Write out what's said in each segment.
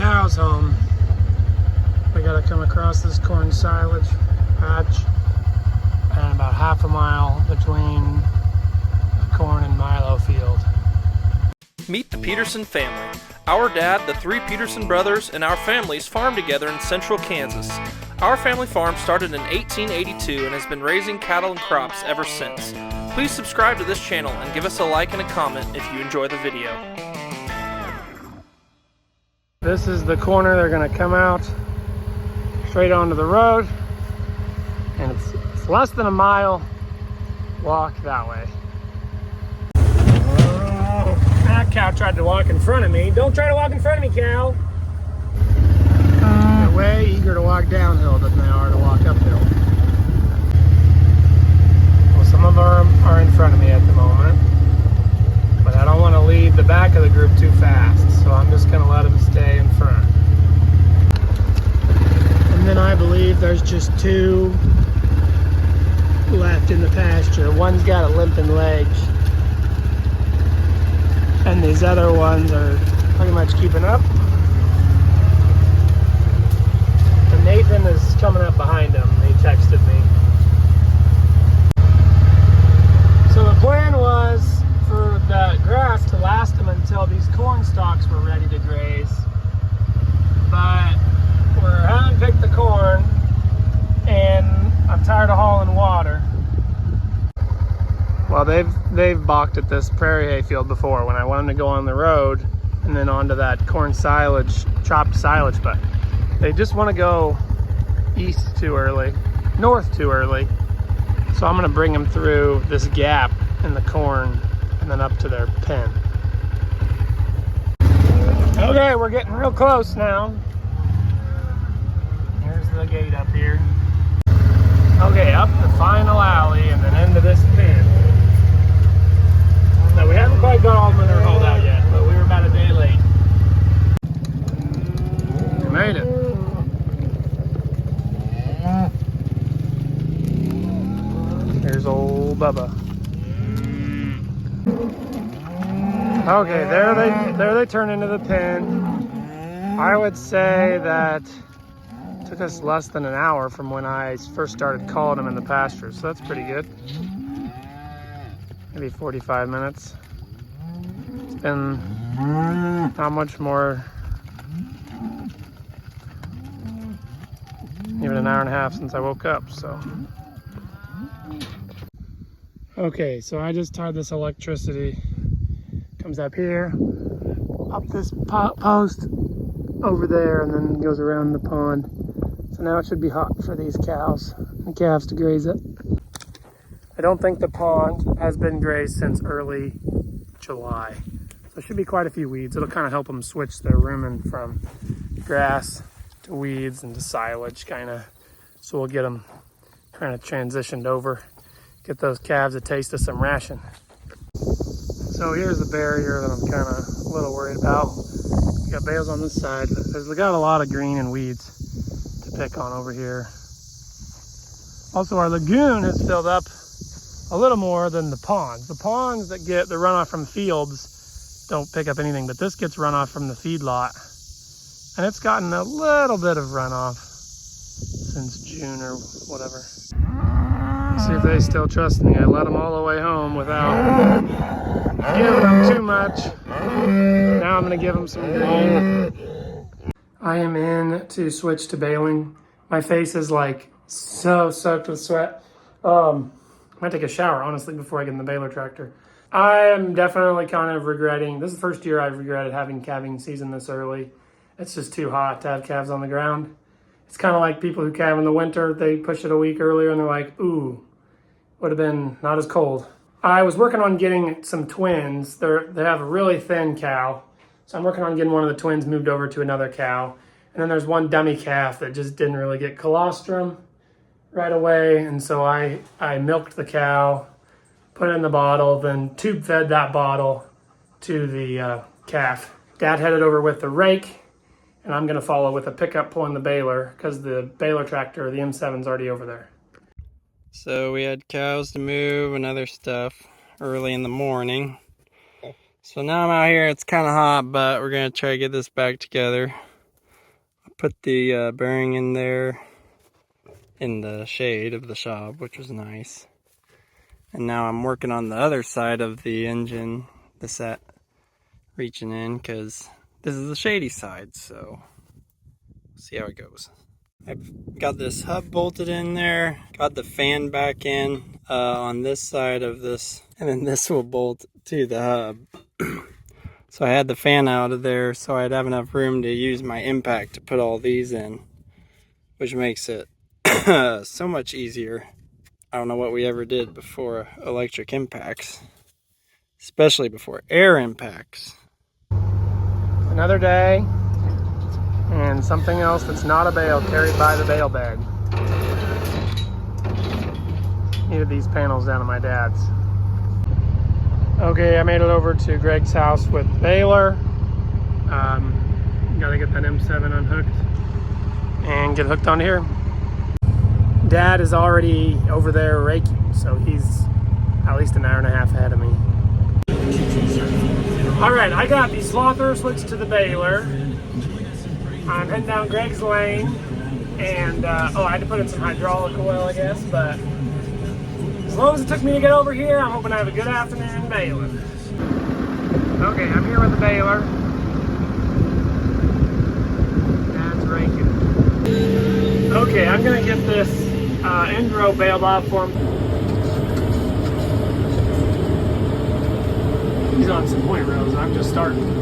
cows home, we gotta come across this corn silage patch and about half a mile between the corn and milo field. Meet the Peterson family. Our dad, the three Peterson brothers, and our families farm together in central Kansas. Our family farm started in 1882 and has been raising cattle and crops ever since. Please subscribe to this channel and give us a like and a comment if you enjoy the video. This is the corner. They're gonna come out straight onto the road, and it's less than a mile walk that way. That cow tried to walk in front of me. Don't try to walk in front of me, cow. They're way eager to walk downhill than they are to walk uphill. Well, some of them are in front of me at the moment, but I don't want to lead the back of the group too fast, so I'm just going to let them stay in front. And then I believe there's just two left in the pasture. One's got a limping leg, and these other ones are pretty much keeping up. And Nathan is coming up behind him. He texted me. So the plan was for the grass to last them until these corn stalks were ready to graze. But we're having picked the corn, and I'm tired of hauling water. Well, they've balked at this prairie hay field before when I want them to go on the road and then onto that corn silage, chopped silage, but they just want to go east too early, north too early. So I'm going to bring them through this gap in the corn and then up to their pen. Okay, we're getting real close now. Here's the gate up here. Okay, up the final alley and then into this pen. Now, we haven't quite got all the manure hauled out yet, but we were about a day late. We made it. Here's old Bubba. Okay, there they turn into the pen. I would say that it took us less than an hour from when I first started calling them in the pasture, so that's pretty good. Maybe 45 minutes. It's been not much more, even an hour and a half since I woke up, so. Okay, so I just tied this electricity. Comes up here, up this post over there, and then goes around the pond. So now it should be hot for these cows and calves to graze it. I don't think the pond has been grazed since early July. So there should be quite a few weeds. It'll kind of help them switch their rumen from grass to weeds and to silage kind of. So we'll get them kind of transitioned over. Get those calves a taste of some ration. So here's the barrier that I'm kind of a little worried about. We got bales on this side, but we got a lot of green and weeds to pick on over here. Also, our lagoon has filled up a little more than the ponds. The ponds that get the runoff from fields don't pick up anything, but this gets runoff from the feedlot. And it's gotten a little bit of runoff since June or whatever. See if they still trust me. I let them all the way home without giving them too much. Now I'm gonna give them some green. I am in to switch to baling. My face is like so soaked with sweat. I might take a shower, honestly, before I get in the baler tractor. I am definitely kind of regretting, this is the first year I've regretted having calving season this early. It's just too hot to have calves on the ground. It's kind of like people who calve in the winter, they push it a week earlier and they're like, ooh, would have been not as cold. I was working on getting some twins. They have a really thin cow. So I'm working on getting one of the twins moved over to another cow. And then there's one dummy calf that just didn't really get colostrum right away. And so I milked the cow, put it in the bottle, then tube fed that bottle to the calf. Dad headed over with the rake, and I'm gonna follow with a pickup pulling the baler because the baler tractor, the M7's already over there. So we had cows to move and other stuff early in the morning. So now I'm out here, it's kind of hot, but we're gonna try to get this back together. Put the bearing in there in the shade of the shop, which was nice. And now I'm working on the other side of the engine, the set, reaching in, because this is the shady side, so see how it goes. I've got this hub bolted in there, got the fan back in on this side of this, and then this will bolt to the hub. So I had the fan out of there so I'd have enough room to use my impact to put all these in, which makes it so much easier. I don't know what we ever did before electric impacts, especially before air impacts. Another day, and something else that's not a bale carried by the bale bag. Needed these panels down at my dad's. Okay, I made it over to Greg's house with the baler. Gotta get that M7 unhooked and get hooked on here. Dad is already over there raking, so he's at least an hour and a half ahead of me. All right, I got the slother switched to the baler. I'm heading down Greg's lane, and oh, I had to put in some hydraulic oil, I guess, but as long as it took me to get over here, I'm hoping to have a good afternoon baling. Okay, I'm here with the baler. Dad's raking. Okay, I'm gonna get this end row bailed off for him. He's on some point rows, I'm just starting.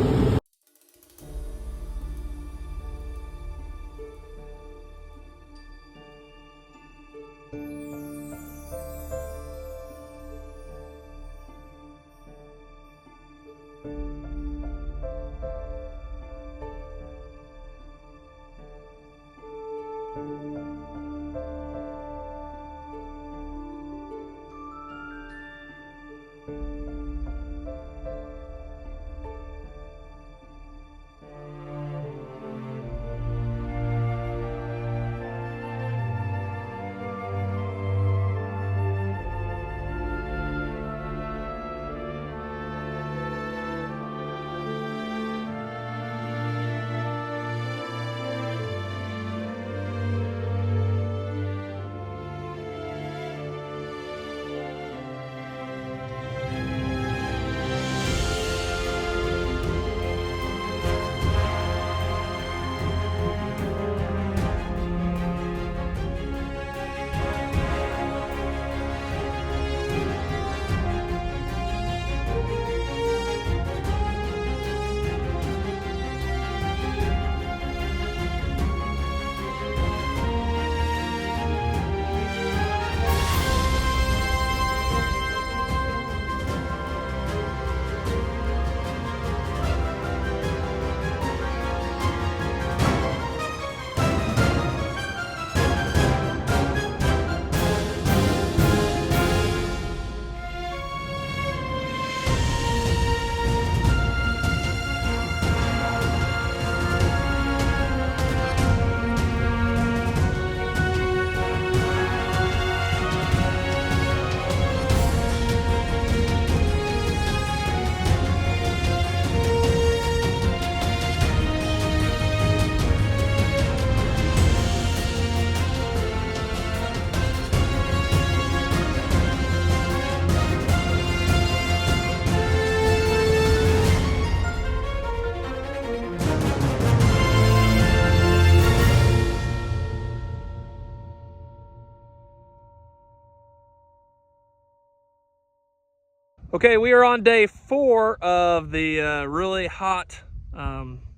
Okay, we are on day 4 of the really hot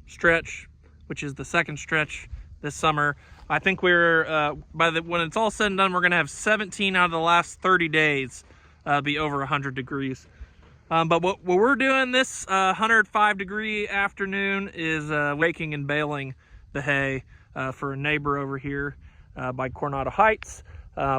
stretch, which is the second stretch this summer. I think we're when it's all said and done, we're gonna have 17 out of the last 30 days be over 100 degrees. But what we're doing this 105-degree afternoon is raking and baling the hay for a neighbor over here by Coronado Heights.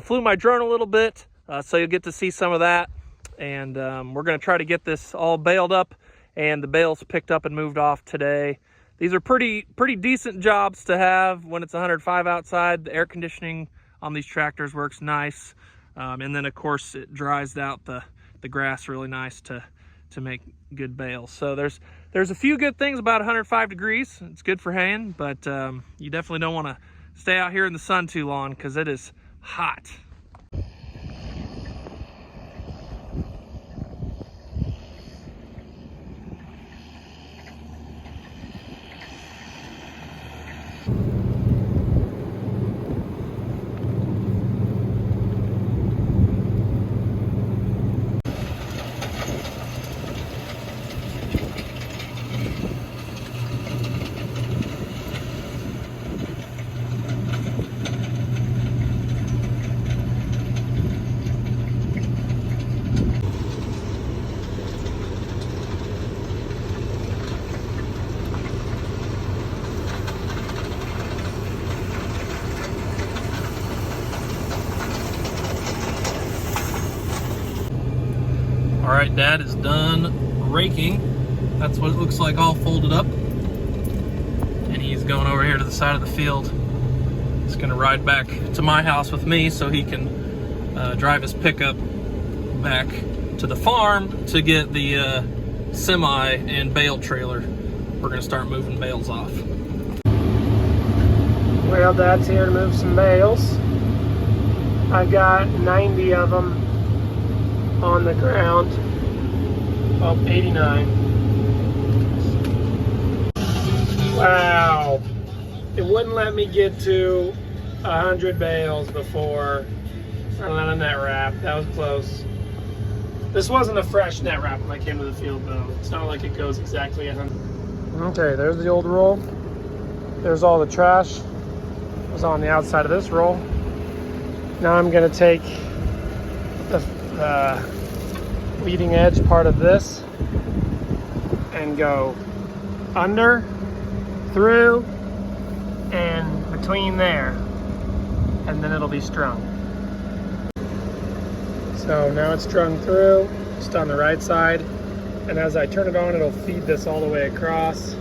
Flew my drone a little bit, so you'll get to see some of that. And we're going to try to get this all baled up and the bales picked up and moved off today. These are pretty decent jobs to have when it's 105 outside. The air conditioning on these tractors works nice. And then of course it dries out the grass really nice to make good bales. So there's There's a few good things about 105 degrees. It's good for haying, but you definitely don't want to stay out here in the sun too long because it is hot. All right, Dad is done raking. That's what it looks like all folded up. And he's going over here to the side of the field. He's gonna ride back to my house with me so he can drive his pickup back to the farm to get the semi and bale trailer. We're gonna start moving bales off. Well, Dad's here to move some bales. I've got 90 of them on the ground. Oh, 89. Wow. It wouldn't let me get to 100 bales before I let a net wrap. That was close. This wasn't a fresh net wrap when I came to the field though. It's not like it goes exactly 100. Okay, there's the old roll. There's all the trash. It was on the outside of this roll. Now I'm gonna take the leading edge part of this and go under, through, and between there, and then it'll be strung. So now it's strung through, just on the right side, and as I turn it on, it'll feed this all the way across.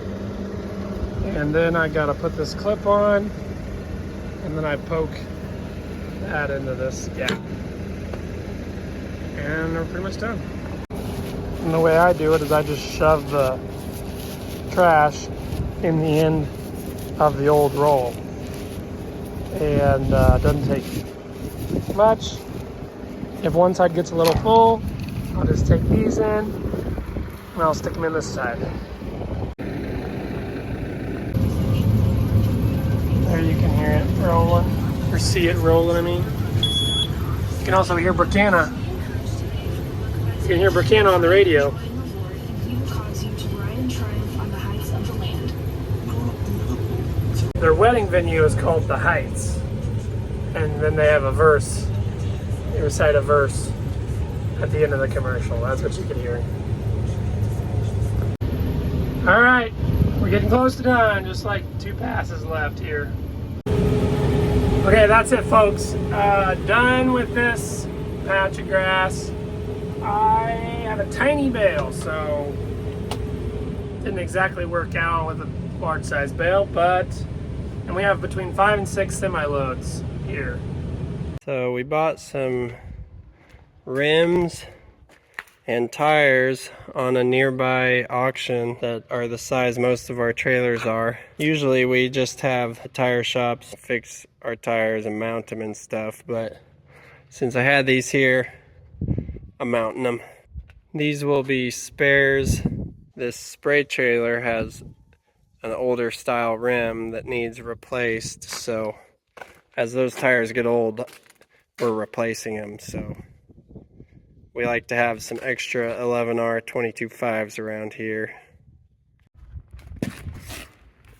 And then I gotta put this clip on, and then I poke that into this gap. And we're pretty much done. And the way I do it is I just shove the trash in the end of the old roll. And it doesn't take much. If one side gets a little full, I'll just take these in and I'll stick them in this side. There you can hear it rolling, or see it rolling, I mean. You can also hear Burkina. You can hear Burkina on the radio. Their wedding venue is called The Heights. And then they have a verse. They recite a verse at the end of the commercial. That's what you can hear. All right, we're getting close to done. Just like 2 passes left here. Okay, that's it, folks. Done with this patch of grass. I have a tiny bale, so didn't exactly work out with a large size bale, and we have between 5 and 6 semi-loads here. So we bought some rims and tires on a nearby auction that are the size most of our trailers are. Usually we just have tire shops fix our tires and mount them and stuff, but since I had these here, I'm mounting them. These will be spares. This spray trailer has an older style rim that needs replaced, so as those tires get old, we're replacing them. So we like to have some extra 11R 22.5s around here.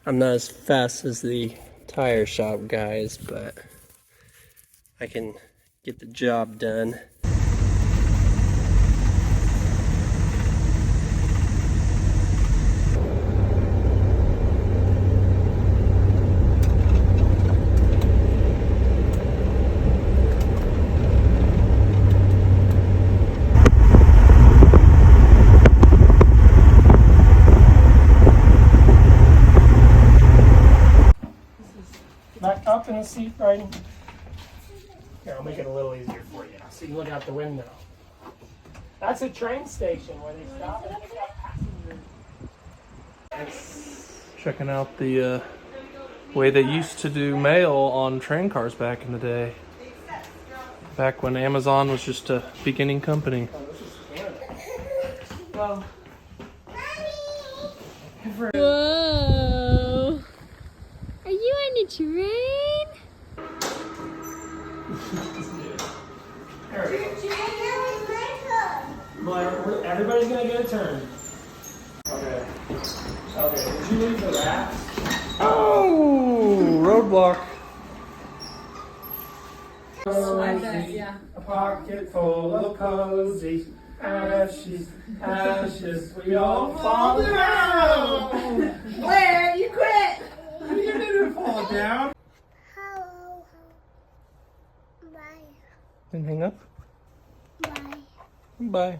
I'm not as fast as the tire shop guys, but I can get the job done. Back up in the seat, riding. Here, I'll make it a little easier for you so you can look out the window. That's a train station where they stop and pick up passengers. Checking out the way they used to do mail on train cars back in the day. Back when Amazon was just a beginning company. Well, whoa! Are you on the train? Blair, everybody's gonna get a turn. Okay. Okay, did you leave the rafts? Oh, roadblock. Yeah. A pocket full of cozy ashes, ashes, we all fall down. Blair, you quit! You didn't fall down. Hello. Bye. Then hang up. Bye. Bye.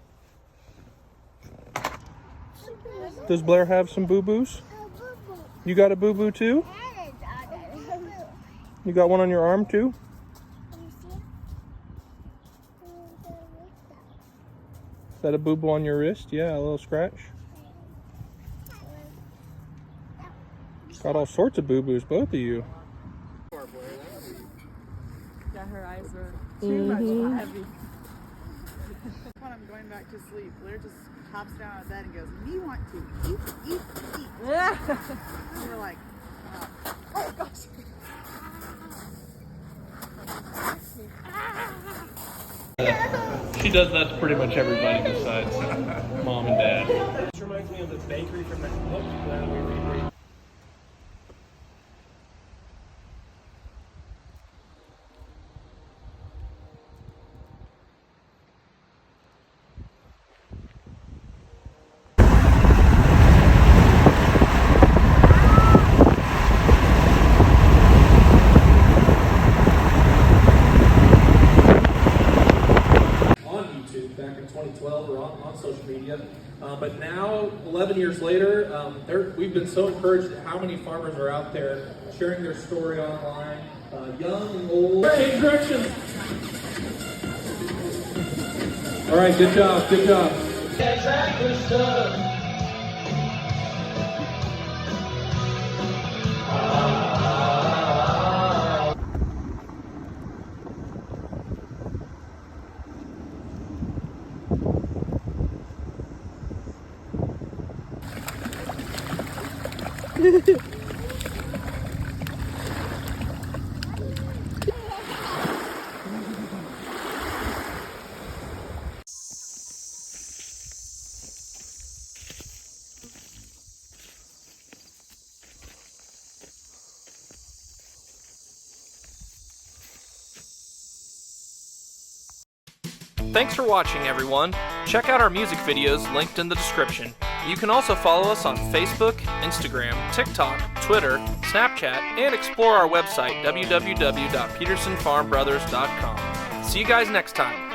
Does Blair have some boo-boos? You got a boo-boo too? You got one on your arm too? Is that a boo-boo on your wrist? Yeah, a little scratch. Got all sorts of boo-boos, both of you. Yeah, her eyes are too much heavy. When I'm going back to sleep, Blair just hops down out of bed and goes, "Me want to eat." Yeah. And we're like, oh gosh. She does that to pretty much everybody besides mom and dad. This reminds me of the bakery from that book that we read. Back in 2012 or on social media. But now, 11 years later, we've been so encouraged at how many farmers are out there sharing their story online, young and old. Hey, direction! All right, good job, good job. Thanks for watching, everyone. Check out our music videos linked in the description. You can also follow us on Facebook, Instagram, TikTok, Twitter, Snapchat, and explore our website, www.petersonfarmbrothers.com. See you guys next time.